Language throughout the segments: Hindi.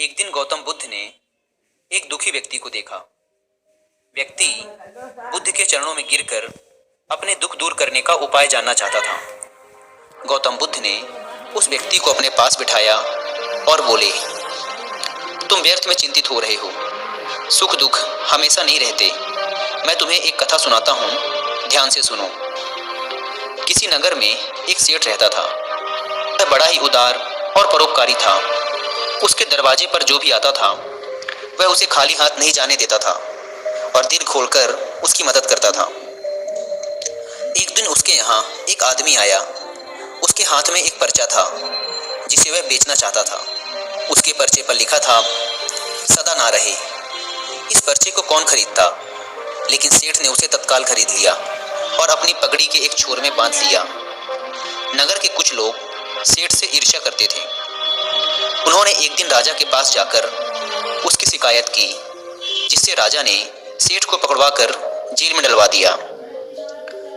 एक दिन गौतम बुद्ध ने एक दुखी व्यक्ति को देखा। व्यक्ति बुद्ध के चरणों में गिरकर अपने दुख दूर करने का उपाय जानना चाहता था। गौतम बुद्ध ने उस व्यक्ति को अपने पास बिठाया और बोले, तुम व्यर्थ में चिंतित हो रहे हो। सुख दुख हमेशा नहीं रहते। मैं तुम्हें एक कथा सुनाता हूँ, ध्यान से सुनो। किसी नगर में एक सेठ रहता था। वह बड़ा ही उदार और परोपकारी था। उसके दरवाजे पर जो भी आता था वह उसे खाली हाथ नहीं जाने देता था और दिल खोलकर उसकी मदद करता था। एक दिन उसके यहाँ एक आदमी आया। उसके हाथ में एक पर्चा था जिसे वह बेचना चाहता था। उसके पर्चे पर लिखा था, सदा ना रहे। इस पर्चे को कौन खरीदता, लेकिन सेठ ने उसे तत्काल खरीद लिया और अपनी पगड़ी के एक छोर में बांध लिया। नगर के कुछ लोग सेठ से ईर्ष्या करते थे। उन्होंने एक दिन राजा के पास जाकर उसकी शिकायत की, जिससे राजा ने सेठ को पकड़वाकर जेल में डलवा दिया।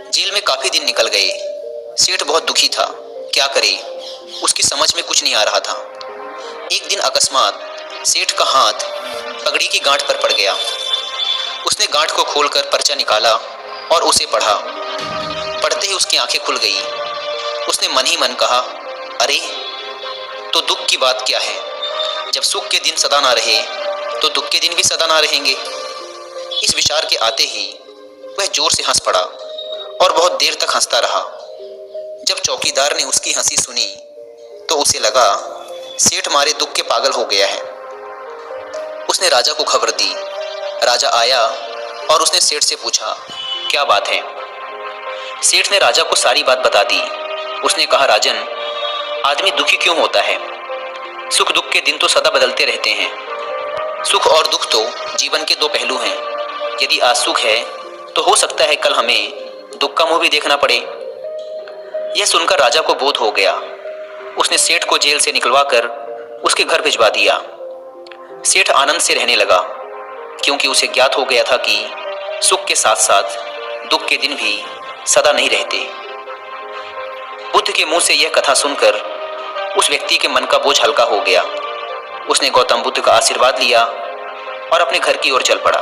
जेल में काफी दिन निकल गए। सेठ बहुत दुखी था। क्या करे, उसकी समझ में कुछ नहीं आ रहा था। एक दिन अकस्मात सेठ का हाथ पगड़ी की गांठ पर पड़ गया। उसने गांठ को खोलकर पर्चा निकाला और उसे पढ़ा। पढ़ते ही उसकी आंखें खुल गई। उसने मन ही मन कहा, अरे तो दुख की बात क्या है। जब सुख के दिन सदा ना रहे तो दुख के दिन भी सदा ना रहेंगे। इस विचार के आते ही वह जोर से हंस पड़ा और बहुत देर तक हंसता रहा। जब चौकीदार ने उसकी हंसी सुनी तो उसे लगा सेठ मारे दुख के पागल हो गया है। उसने राजा को खबर दी। राजा आया और उसने सेठ से पूछा, क्या बात है। सेठ ने राजा को सारी बात बता दी। उसने कहा, राजन, आदमी दुखी क्यों होता है। सुख दुख के दिन तो सदा बदलते रहते हैं। सुख और दुख तो जीवन के दो पहलू हैं। यदि आज सुख है तो हो सकता है कल हमें दुख का मुंह भी देखना पड़े। यह सुनकर राजा को बोध हो गया। उसने सेठ को जेल से निकलवाकर उसके घर भिजवा दिया। सेठ आनंद से रहने लगा, क्योंकि उसे ज्ञात हो गया था कि सुख के साथ साथ दुख के दिन भी सदा नहीं रहते। बुद्ध के मुंह से यह कथा सुनकर उस व्यक्ति के मन का बोझ हल्का हो गया। उसने गौतम बुद्ध का आशीर्वाद लिया और अपने घर की ओर चल पड़ा।